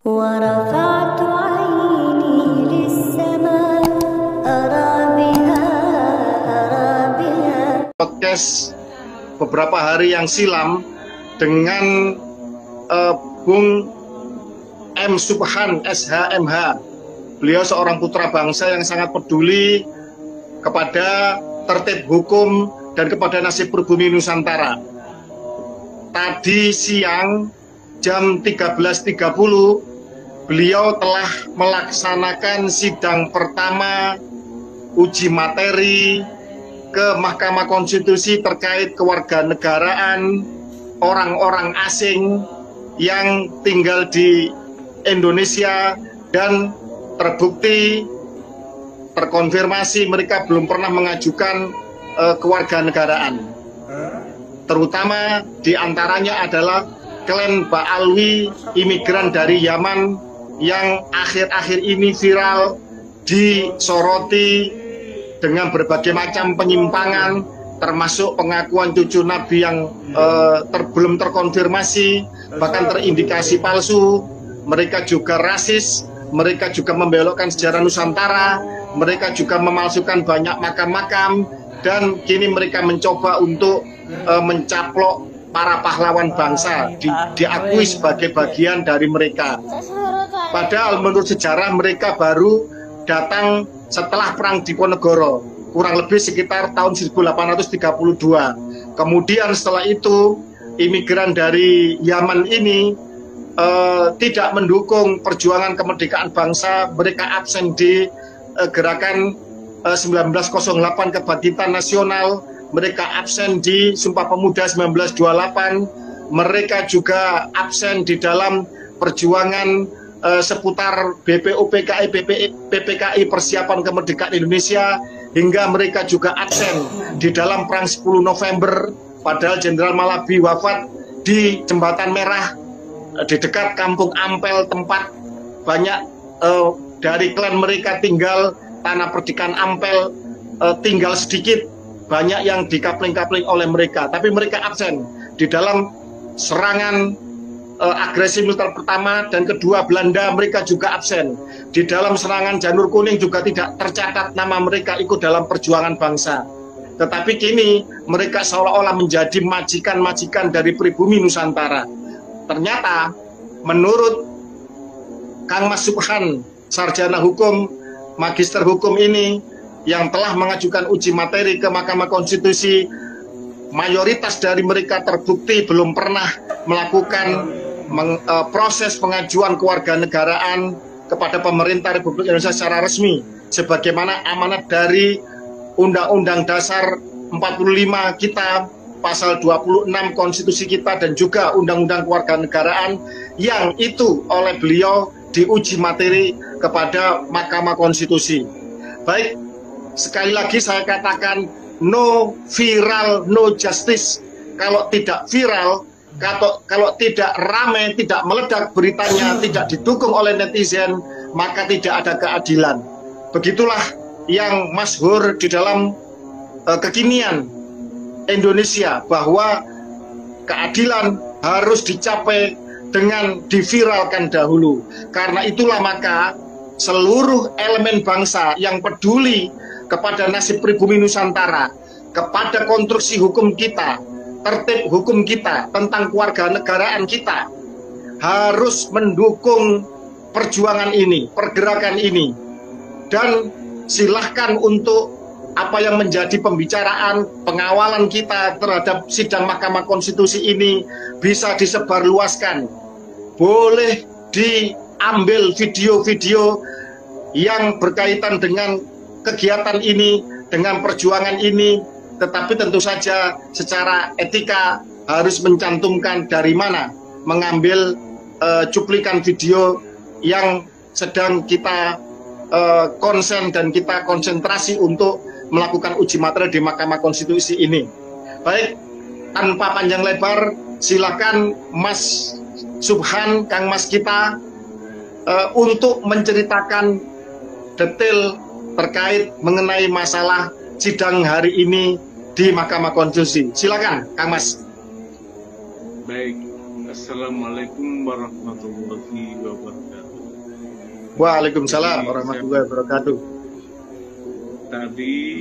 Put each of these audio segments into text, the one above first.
ورفعت عيني للسماء أرى بها podcast beberapa hari yang silam dengan Bung M. Subhan SHMH. Beliau seorang putra bangsa yang sangat peduli kepada tertib hukum dan kepada nasib pribumi Nusantara. Tadi siang jam 13.30 beliau telah melaksanakan sidang pertama uji materi ke Mahkamah Konstitusi terkait kewarganegaraan orang-orang asing yang tinggal di Indonesia dan terbukti terkonfirmasi mereka belum pernah mengajukan kewarganegaraan. Terutama diantaranya adalah klan Ba'alwi, imigran dari Yaman yang akhir-akhir ini viral disoroti dengan berbagai macam penyimpangan, termasuk pengakuan cucu Nabi yang belum terkonfirmasi, bahkan terindikasi palsu. Mereka juga rasis, mereka juga membelokkan sejarah Nusantara, mereka juga memalsukan banyak makam-makam, dan kini mereka mencoba untuk mencaplok para pahlawan bangsa, diakui sebagai bagian dari mereka. Padahal menurut sejarah mereka baru datang setelah Perang Diponegoro, kurang lebih sekitar tahun 1832. Kemudian setelah itu, imigran dari Yaman ini tidak mendukung perjuangan kemerdekaan bangsa. Mereka absen di gerakan 1908 Kebangkitan Nasional. Mereka absen di Sumpah Pemuda 1928. Mereka juga absen di dalam perjuangan seputar BPUPKI, PPKI Persiapan Kemerdekaan Indonesia, hingga mereka juga absen di dalam Perang 10 November, padahal Jenderal Malabi wafat di Jembatan Merah di dekat Kampung Ampel, tempat banyak dari klan mereka tinggal. Tanah perdikan Ampel tinggal sedikit, banyak yang dikapling-kapling oleh mereka, tapi mereka absen di dalam serangan agresi militer pertama dan kedua Belanda. Mereka juga absen di dalam serangan Janur Kuning, juga tidak tercatat nama mereka ikut dalam perjuangan bangsa. Tetapi kini mereka seolah-olah menjadi majikan-majikan dari pribumi Nusantara. Ternyata menurut Kang Mas Subhan, sarjana hukum, magister hukum ini yang telah mengajukan uji materi ke Mahkamah Konstitusi, mayoritas dari mereka terbukti belum pernah melakukan proses pengajuan kewarganegaraan kepada pemerintah Republik Indonesia secara resmi, sebagaimana amanat dari Undang-Undang Dasar 45 kita, pasal 26 konstitusi kita, dan juga Undang-Undang Kewarganegaraan yang itu oleh beliau diuji materi kepada Mahkamah Konstitusi. Baik, sekali lagi saya katakan, no viral, no justice. Kalau tidak viral, kalau tidak ramai, tidak meledak beritanya, tidak didukung oleh netizen, maka tidak ada keadilan. Begitulah yang masyhur di dalam kekinian Indonesia, bahwa keadilan harus dicapai dengan diviralkan dahulu. Karena itulah maka seluruh elemen bangsa yang peduli kepada nasib pribumi Nusantara, kepada konstruksi hukum kita, tertib hukum kita, tentang kewarganegaraan kita, harus mendukung perjuangan ini, pergerakan ini. Dan silahkan untuk apa yang menjadi pembicaraan, pengawalan kita terhadap sidang Mahkamah Konstitusi ini bisa disebarluaskan. Boleh diambil video-video yang berkaitan dengan kegiatan ini, dengan perjuangan ini, tetapi tentu saja secara etika harus mencantumkan dari mana mengambil cuplikan video yang sedang kita konsen dan kita konsentrasi untuk melakukan uji materi di Mahkamah Konstitusi ini. Baik, tanpa panjang lebar, silakan Mas Subhan, Kang Mas kita, untuk menceritakan detail terkait mengenai masalah sidang hari ini di Mahkamah Konstitusi. Silakan, Kang Mas. Baik, Assalamualaikum warahmatullahi wabarakatuh. Waalaikumsalam Jadi warahmatullahi wabarakatuh. tadi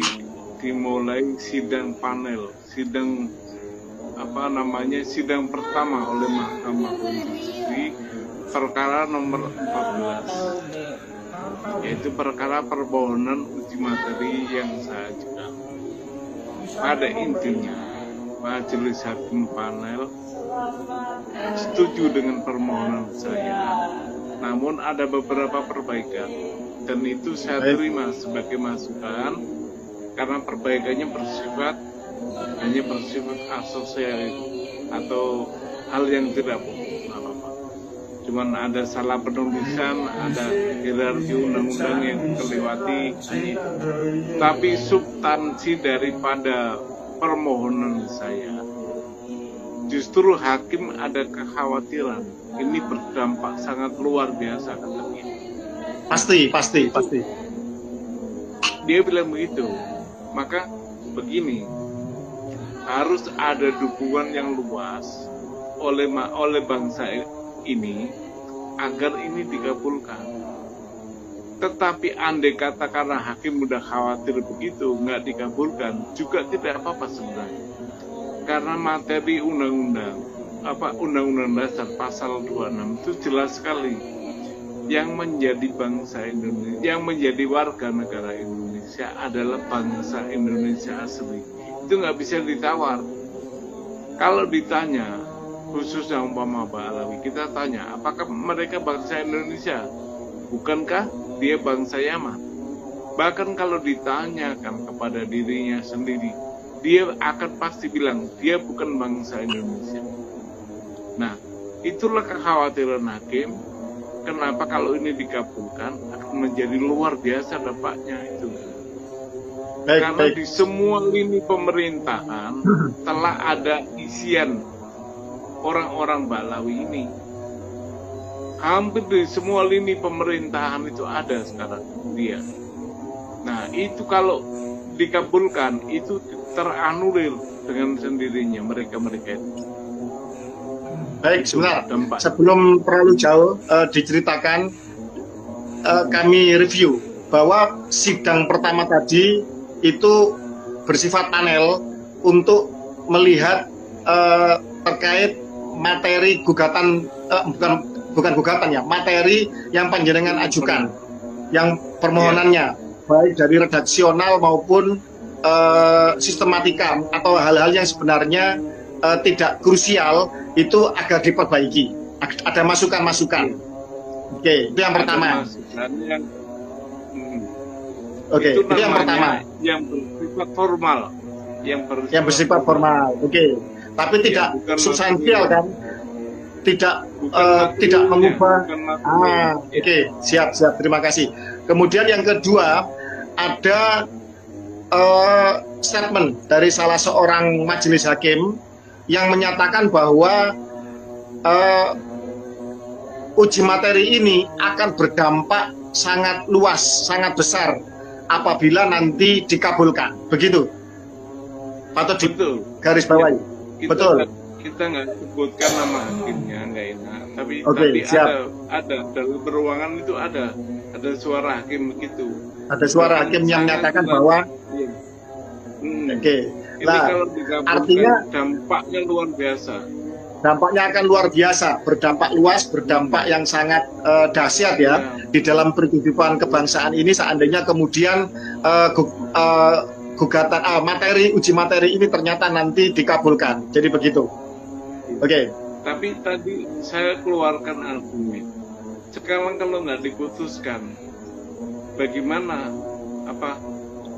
dimulai sidang panel, sidang sidang pertama oleh Mahkamah Konstitusi perkara nomor 14, yaitu perkara permohonan uji materi yang saya ajukan. Pada intinya, Majelis Hakim panel setuju dengan permohonan saya, namun ada beberapa perbaikan, dan itu saya terima sebagai masukan karena perbaikannya hanya bersifat asosial atau hal yang tidak apa-apa. Cuman ada salah penulisan, ada hierarki undang-undang yang kelewati, tapi substansi daripada permohonan saya, justru hakim ada kekhawatiran ini berdampak sangat luar biasa katanya. Pasti. Dia bilang begitu. Maka begini, harus ada dukungan yang luas oleh bangsa ini agar ini dikabulkan. Tetapi andai kata karena hakim udah khawatir begitu nggak dikabulkan, juga tidak apa-apa sebenarnya. Karena materi undang-undang Dasar pasal 26 itu jelas sekali, yang menjadi bangsa Indonesia, yang menjadi warga negara Indonesia adalah bangsa Indonesia asli. Itu nggak bisa ditawar. Kalau ditanya, khususnya umpama Pak Alawi, kita tanya, apakah mereka bangsa Indonesia? Bukankah dia bangsa Yaman? Bahkan kalau ditanyakan kepada dirinya sendiri, dia akan pasti bilang, dia bukan bangsa Indonesia. Nah, itulah kekhawatiran hakim. Kenapa kalau ini dikabulkan akan menjadi luar biasa dampaknya itu. Karena di semua lini pemerintahan telah ada isian orang-orang Balawi ini. Hampir di semua lini pemerintahan itu ada sekarang dia. Nah, itu kalau dikabulkan itu teranulir dengan sendirinya mereka-mereka itu. Baik, sebentar. Sebelum terlalu jauh diceritakan, kami review bahwa sidang pertama tadi itu bersifat panel untuk melihat terkait materi gugatan, bukan gugatan ya, materi yang panjenengan ajukan, yang permohonannya, baik dari redaksional maupun sistematika atau hal-hal yang sebenarnya tidak krusial, itu agar diperbaiki. Ada masukan-masukan. Oke, itu yang pertama. Oke, itu yang pertama. Yang bersifat formal. Yang bersifat formal. Oke. Tapi tidak substansial kan? Tidak mengubah. Oke, siap. Terima kasih. Kemudian yang kedua, ada statement dari salah seorang majelis hakim yang menyatakan bahwa uji materi ini akan berdampak sangat luas, sangat besar apabila nanti dikabulkan. Begitu? Patut garis bawahi. Betul. Kita nggak sebutkan nama hakimnya, nggak enak. Tapi siap. ada dalam beruangan itu ada suara hakim begitu. Ada suara hakim yang menyatakan bahwa Nah, artinya dampaknya luar biasa. Dampaknya akan luar biasa, berdampak luas, berdampak yang sangat dahsyat ya di dalam perhidupan kebangsaan ini. Seandainya kemudian gugatan uji materi ini ternyata nanti dikabulkan. Jadi begitu. Oke. Tapi tadi saya keluarkan argumen. Sekarang kalau nggak diputuskan, bagaimana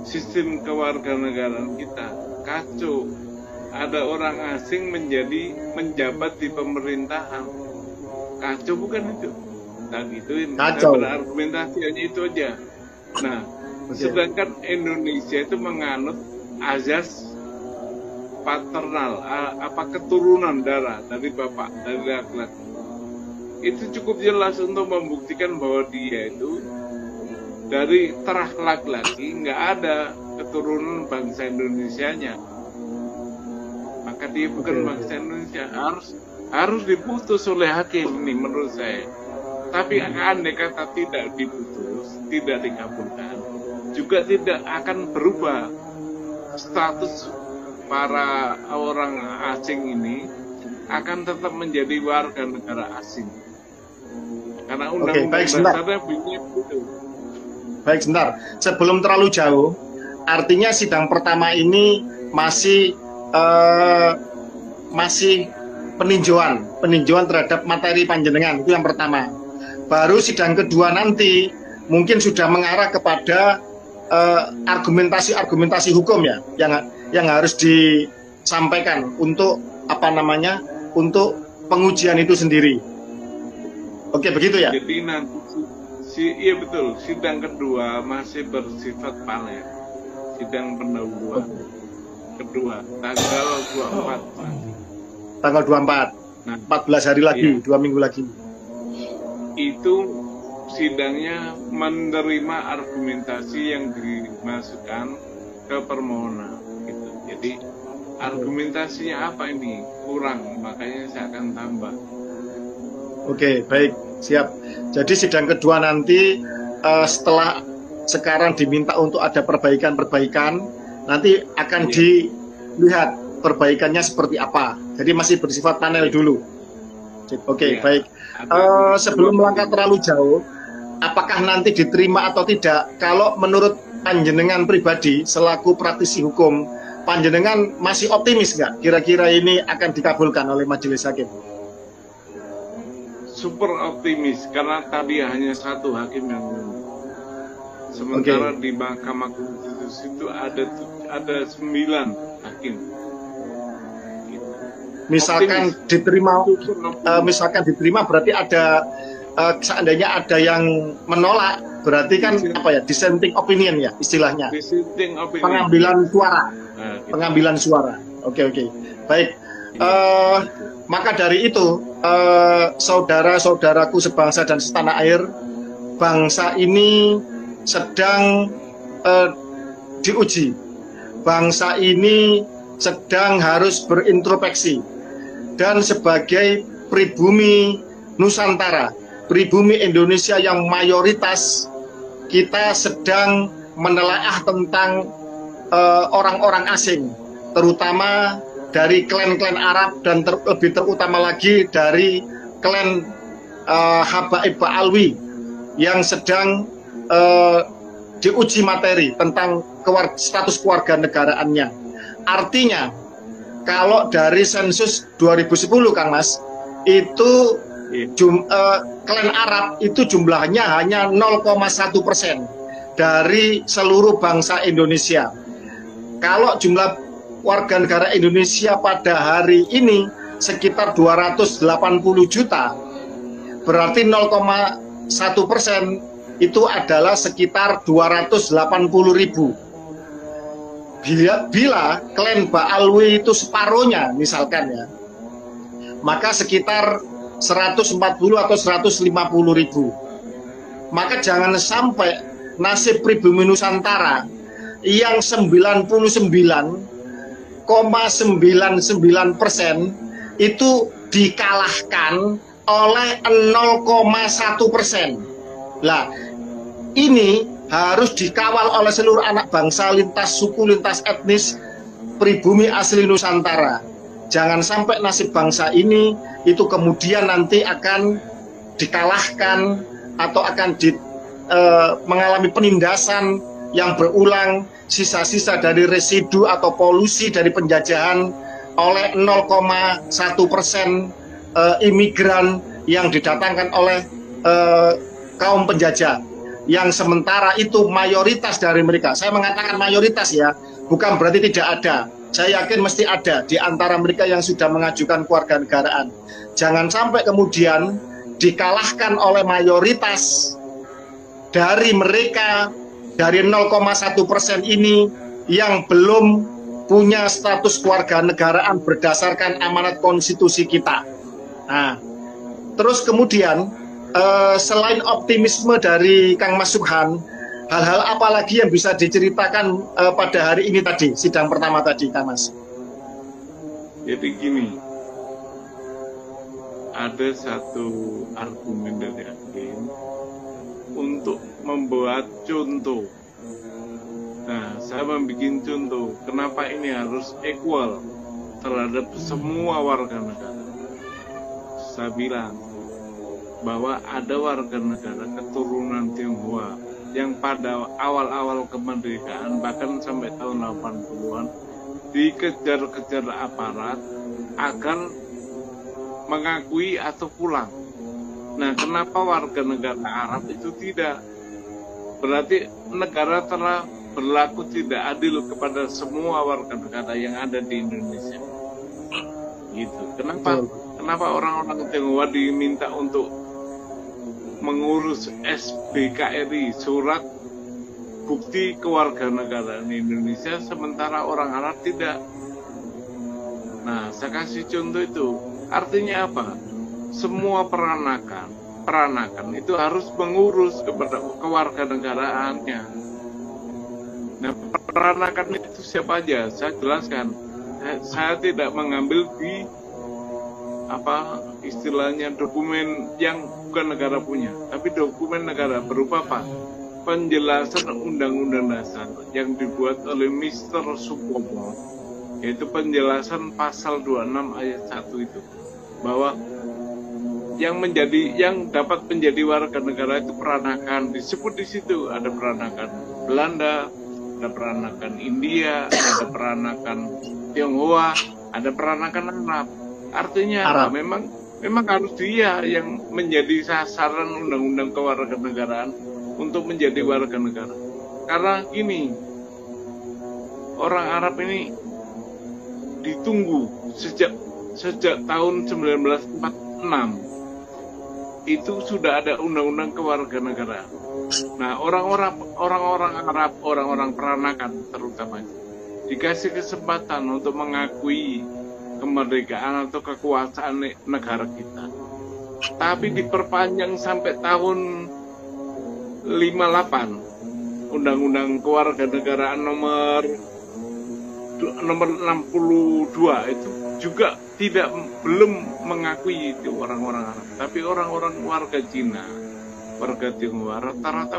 sistem kewarganegaraan kita? Kacau, ada orang asing menjabat di pemerintahan. Kacau bukan itu? Nah gitu, saya berargumentasi hanya itu aja. Nah, sedangkan Indonesia itu menganut azas paternal, keturunan darah dari bapak, dari laki-laki. Itu cukup jelas untuk membuktikan bahwa dia itu dari terah laki-laki, nggak ada keturunan bangsa Indonesianya, maka dia bukan bangsa Indonesia. Harus diputus oleh hakim ini menurut saya. Tapi andai kata tidak diputus, tidak dikabulkan, juga tidak akan berubah status para orang asing ini, akan tetap menjadi warga negara asing. Karena undang-undang dasarnya bunyinya begitu. Baik, sebentar. Sebelum terlalu jauh, artinya sidang pertama ini masih peninjauan terhadap materi panjenengan, itu yang pertama. Baru sidang kedua nanti mungkin sudah mengarah kepada argumentasi hukum ya, yang harus disampaikan untuk untuk pengujian itu sendiri. Oke, begitu ya? Jadi nanti iya betul, sidang kedua masih bersifat panel. Sidang pendahuluan kedua tanggal 24. Tanggal 24. Nah, 14 hari lagi, iya. 2 minggu lagi. Itu sidangnya menerima argumentasi yang dimasukkan ke permohonan gitu. Jadi argumentasinya apa ini? Kurang, makanya saya akan tambah. Oke, baik, siap. Jadi sidang kedua nanti setelah sekarang diminta untuk ada perbaikan-perbaikan, nanti akan dilihat perbaikannya seperti apa. Jadi masih bersifat panel dulu. Oke, baik. Sebelum melangkah terlalu jauh, apakah nanti diterima atau tidak? Kalau menurut panjenengan pribadi selaku praktisi hukum, panjenengan masih optimis nggak? Kira-kira ini akan dikabulkan oleh majelis hakim? Super optimis karena tadi hanya satu hakim yang sementara di Mahkamah Konstitusi itu ada 9 hakim. Misalkan diterima berarti ada seandainya ada yang menolak berarti kan dissenting opinion ya istilahnya. Pengambilan suara. Pengambilan suara. Oke. Baik. Maka dari itu saudara-saudaraku sebangsa dan setanah air, bangsa ini sedang diuji. Bangsa ini sedang harus berintrospeksi. Dan sebagai pribumi Nusantara, pribumi Indonesia yang mayoritas, kita sedang menelaah tentang orang-orang asing, terutama dari klan-klan Arab dan lebih terutama lagi dari klan Habaib Ba'alwi yang sedang diuji materi tentang status kewarganegaraannya. Artinya, kalau dari sensus 2010, Kang Mas, itu klan Arab itu jumlahnya hanya 0,1% dari seluruh bangsa Indonesia. Kalau jumlah warga negara Indonesia pada hari ini sekitar 280 juta, berarti 0,1% itu adalah sekitar 280.000. Bila klan Ba'alwi itu separuhnya misalkan ya, maka sekitar 140 atau 150.000. Maka jangan sampai nasib pribumi Nusantara yang 99,99% itu dikalahkan oleh 0,1%. Lah, ini harus dikawal oleh seluruh anak bangsa lintas suku, lintas etnis, pribumi asli Nusantara. Jangan sampai nasib bangsa ini itu kemudian nanti akan dikalahkan atau akan mengalami penindasan yang berulang, sisa-sisa dari residu atau polusi dari penjajahan oleh 0,1% imigran yang didatangkan oleh kaum penjajah, yang sementara itu mayoritas dari mereka. Saya mengatakan mayoritas ya, bukan berarti tidak ada. Saya yakin mesti ada di antara mereka yang sudah mengajukan kewarganegaraan. Jangan sampai kemudian dikalahkan oleh mayoritas dari mereka, dari 0,1% ini yang belum punya status kewarganegaraan berdasarkan amanat konstitusi kita. Nah, terus kemudian selain optimisme dari Kang Mas Subhan, hal-hal apa lagi yang bisa diceritakan pada hari ini tadi, sidang pertama tadi, Kang Mas? Jadi gini, ada satu argumen dari hakim untuk membuat contoh. Nah, saya membuat contoh, kenapa ini harus equal terhadap semua warga negara. Saya bilang bahwa ada warga negara keturunan Tionghoa yang pada awal-awal kemerdekaan, bahkan sampai tahun 80-an, dikejar-kejar aparat agar mengakui atau pulang. Nah, kenapa warga negara Arab itu tidak? Berarti negara telah berlaku tidak adil kepada semua warga negara yang ada di Indonesia. Gitu. Kenapa orang-orang Tionghoa diminta untuk mengurus SBKRI, surat bukti kewarganegaraan Indonesia, sementara orang Arab tidak? Nah, saya kasih contoh itu. Artinya apa? Semua peranakan itu harus mengurus kepada kewarganegaraannya. Nah, peranakan itu siapa aja? Saya jelaskan. Saya tidak mengambil di apa istilahnya dokumen yang bukan negara punya, tapi dokumen negara berupa apa? Penjelasan Undang-Undang Dasar yang dibuat oleh Mr. Supomo, yaitu penjelasan pasal 26 ayat 1 itu, bahwa yang dapat menjadi warga negara itu peranakan. Disebut di situ ada peranakan Belanda, ada peranakan India, ada peranakan Tionghoa, ada peranakan Arab. Artinya Arab. Memang harus dia yang menjadi sasaran undang-undang kewarganegaraan untuk menjadi warga negara. Karena gini, orang Arab ini ditunggu sejak tahun 1946 itu sudah ada undang-undang kewarganegaraan. Nah, orang-orang Arab, orang-orang peranakan terutama, dikasih kesempatan untuk mengakui kemerdekaan atau kekuasaan negara kita. Tapi diperpanjang sampai tahun 58, Undang-Undang Kewarganegaraan nomor 62 itu juga belum mengakui itu orang-orang Arab. Tapi orang-orang warga Cina, warga Tionghoa rata-rata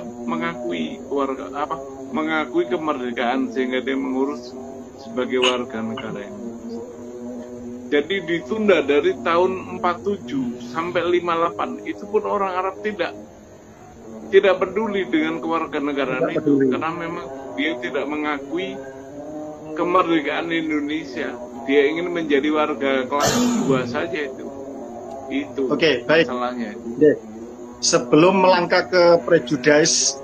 mengakui kemerdekaan sehingga dia mengurus sebagai warga negara ini. Jadi ditunda dari tahun 47 sampai 58, itu pun orang Arab tidak peduli dengan kewarganegaraan itu, karena memang dia tidak mengakui kemerdekaan Indonesia. Dia ingin menjadi warga kelas 2 saja itu. Oke, baik. Masalahnya. Sebelum melangkah ke prejudis,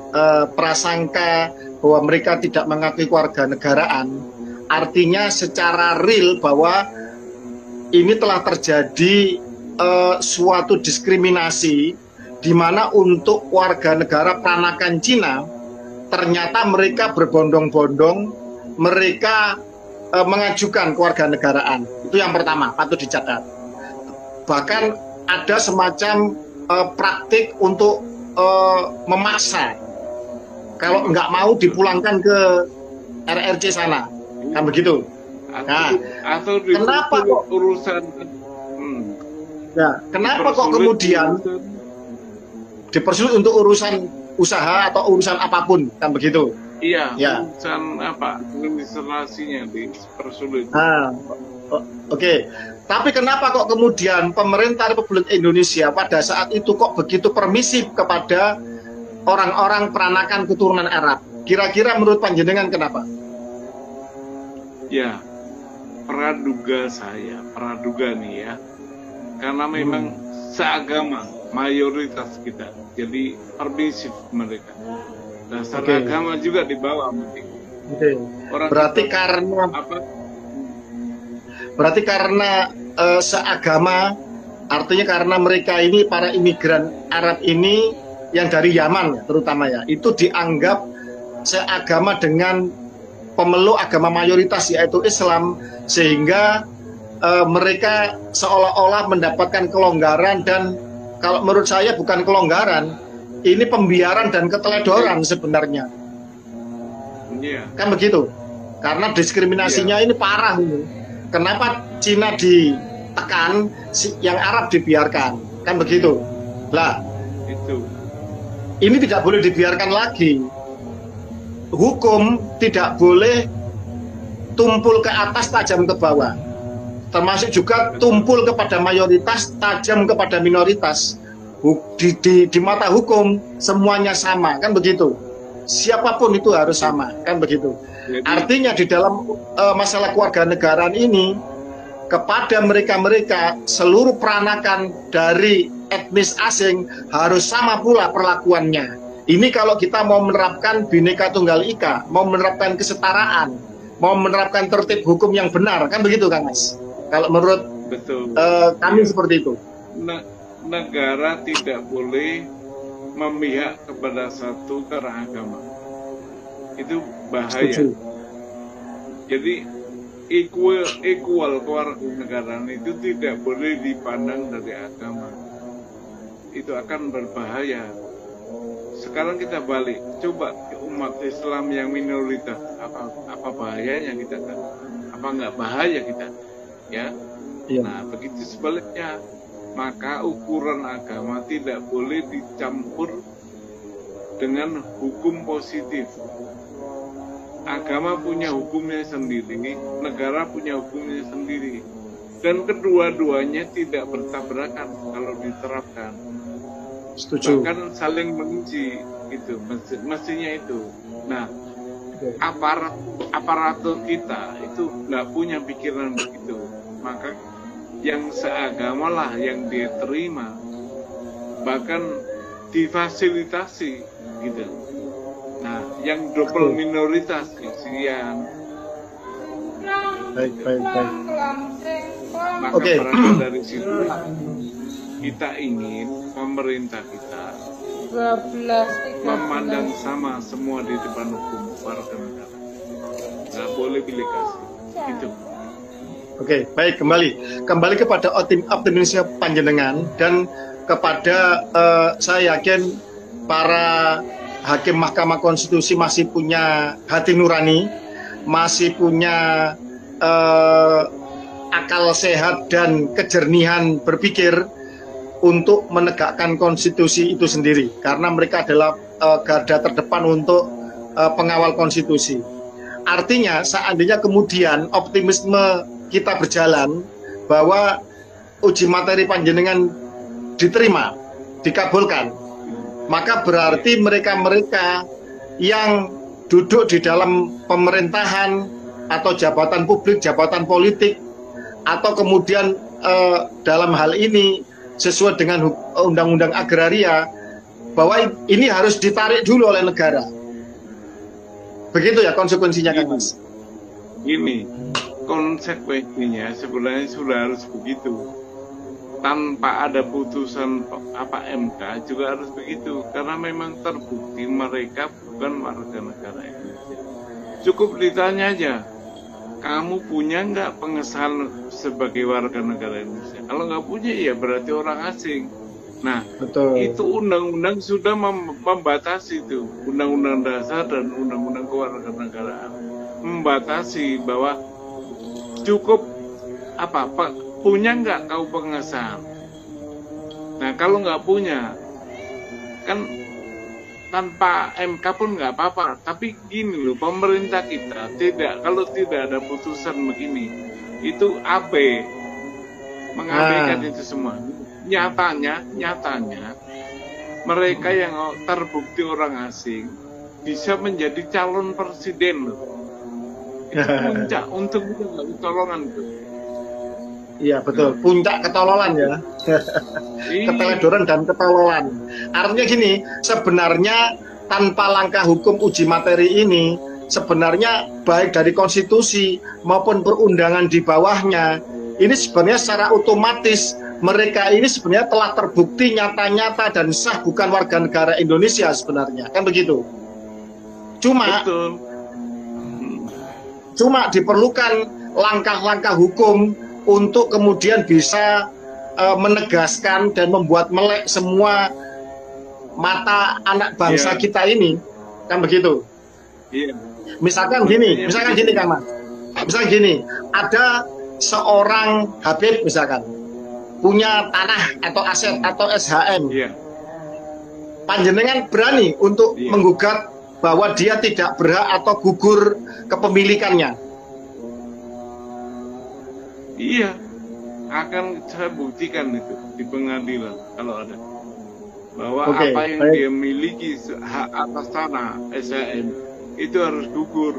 prasangka bahwa mereka tidak mengakui kewarganegaraan, artinya secara real bahwa ini telah terjadi suatu diskriminasi di mana untuk warga negara peranakan Cina ternyata mereka berbondong-bondong mereka mengajukan kewarganegaraan. Itu yang pertama, patut dicatat. Bahkan ada semacam praktik untuk memaksa kalau nggak mau dipulangkan ke RRC sana, kan begitu. Nah, atau kenapa kok urusan kenapa kok kemudian dipersulit untuk urusan usaha atau urusan apapun, kan begitu? Iya, ya. Urusan apa? Administrasinya dipersulit. Oke. Tapi kenapa kok kemudian pemerintah Republik Indonesia pada saat itu kok begitu permisif kepada orang-orang peranakan keturunan Arab? Kira-kira menurut panjenengan kenapa? Ya, praduga nih ya, karena memang seagama mayoritas kita, jadi permisif mereka. Dasar agama juga dibawa mungkin. Berarti karena seagama, artinya karena mereka ini para imigran Arab ini yang dari Yaman terutama ya, itu dianggap seagama dengan pemeluk agama mayoritas yaitu Islam, sehingga mereka seolah-olah mendapatkan kelonggaran, dan kalau menurut saya bukan kelonggaran, ini pembiaran dan keteledoran sebenarnya. Kan begitu, karena diskriminasinya ini parah ini. Kenapa Cina tekan, yang Arab dibiarkan, kan begitu. Lah, Itu. ini tidak boleh dibiarkan lagi. Hukum tidak boleh tumpul ke atas, tajam ke bawah. Termasuk juga tumpul kepada mayoritas, tajam kepada minoritas. Di mata hukum semuanya sama, kan begitu. Siapapun itu harus sama, kan begitu. Jadi, Artinya di dalam masalah kewarganegaraan ini, kepada mereka-mereka seluruh peranakan dari etnis asing harus sama pula perlakuannya. Ini kalau kita mau menerapkan Bhinneka Tunggal Ika, mau menerapkan kesetaraan, mau menerapkan tertib hukum yang benar, kan begitu Kang Mas? Kalau menurut betul. kami seperti itu. Negara tidak boleh memihak kepada satu keragama. Itu bahaya. Setuju. Jadi equal kewarganegaraan itu tidak boleh dipandang dari agama. Itu akan berbahaya. Sekarang kita balik, coba umat Islam yang minoritas, apa bahayanya kita kan? Apa nggak bahaya kita? Ya. Iya. Nah, begitu sebaliknya, maka ukuran agama tidak boleh dicampur dengan hukum positif. Agama punya hukumnya sendiri, negara punya hukumnya sendiri, dan kedua-duanya tidak bertabrakan kalau diterapkan. Setuju. Bahkan saling menguji, itu mestinya itu. Nah, aparatur kita itu nggak punya pikiran begitu, maka yang seagama lah yang dia terima, bahkan difasilitasi gitu. Nah, yang double minoritas kesian. Baik. Maka Oke. berasal dari situ kita ingin pemerintah kita 12, 13. memandang sama semua di depan hukum warga negara. Nggak boleh pilih kasih. Itu. Oke, baik, kembali kepada optimisme panjenengan dan kepada saya yakin para hakim Mahkamah Konstitusi masih punya hati nurani, masih punya akal sehat dan kejernihan berpikir untuk menegakkan konstitusi itu sendiri, karena mereka adalah garda terdepan untuk pengawal konstitusi. Artinya seandainya kemudian optimisme kita berjalan bahwa uji materi panjenengan diterima, dikabulkan, maka berarti mereka-mereka yang duduk di dalam pemerintahan atau jabatan publik, jabatan politik, atau kemudian dalam hal ini sesuai dengan undang-undang agraria, bahwa ini harus ditarik dulu oleh negara. Begitu ya konsekuensinya, Kang Mas? Ini konsekuensinya sebenarnya sudah harus begitu. Tanpa ada putusan MK juga harus begitu, karena memang terbukti mereka bukan warga negara Indonesia. Cukup ditanya aja, kamu punya nggak pengesahan sebagai warga negara Indonesia? Kalau nggak punya, ya berarti orang asing. Nah, Betul. itu undang-undang sudah membatasi itu, undang-undang dasar dan undang-undang kewarganegaraan membatasi bahwa cukup punya nggak kau pengesahan. Nah, kalau nggak punya, kan tanpa MK pun nggak apa-apa. Tapi gini loh, pemerintah kita kalau tidak ada putusan begini, itu mengabaikan itu semua. Nyatanya mereka yang terbukti orang asing bisa menjadi calon presiden loh. Itu puncak untuk ketolongan itu. Iya betul, puncak ketololan ya. Keteledoran dan ketololan. Artinya gini, sebenarnya tanpa langkah hukum uji materi ini, sebenarnya baik dari konstitusi maupun perundangan di bawahnya, ini sebenarnya secara otomatis mereka ini sebenarnya telah terbukti nyata-nyata dan sah bukan warga negara Indonesia sebenarnya, kan begitu. Cuma diperlukan langkah-langkah hukum untuk kemudian bisa menegaskan dan membuat melek semua mata anak bangsa kita ini, kan begitu. Misalkan gini Kang Mas. Misalkan gini, ada seorang Habib misalkan punya tanah atau aset atau SHM, Iya. panjenengan berani untuk Iya. menggugat bahwa dia tidak berhak atau gugur kepemilikannya. Iya, akan saya buktikan itu di pengadilan kalau ada bahwa Oke, apa yang baik. dia miliki hak atas tanah SHM itu harus gugur.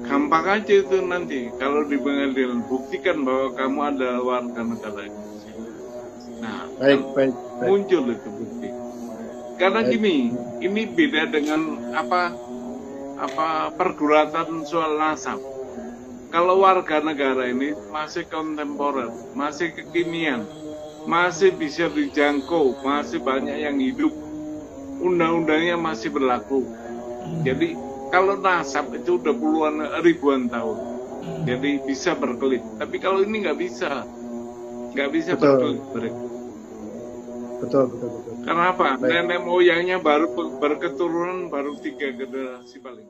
Gampang aja itu nanti kalau di pengadilan buktikan bahwa kamu adalah warga negara Indonesia. Nah, Baik, kan baik, baik. muncul itu bukti. Karena Baik. gini, ini beda dengan apa pergulatan soal nasab. Kalau warga negara ini masih kontemporer, masih kekinian, masih bisa dijangkau, masih banyak yang hidup, undang-undangnya masih berlaku. Jadi kalau nasab itu udah puluhan ribuan tahun, jadi bisa berkelit. Tapi kalau ini nggak bisa Betul. berkelit mereka. Betul, betul, betul. Karena apa? Baik. Nenek moyangnya baru berketurunan baru 3 generasi paling.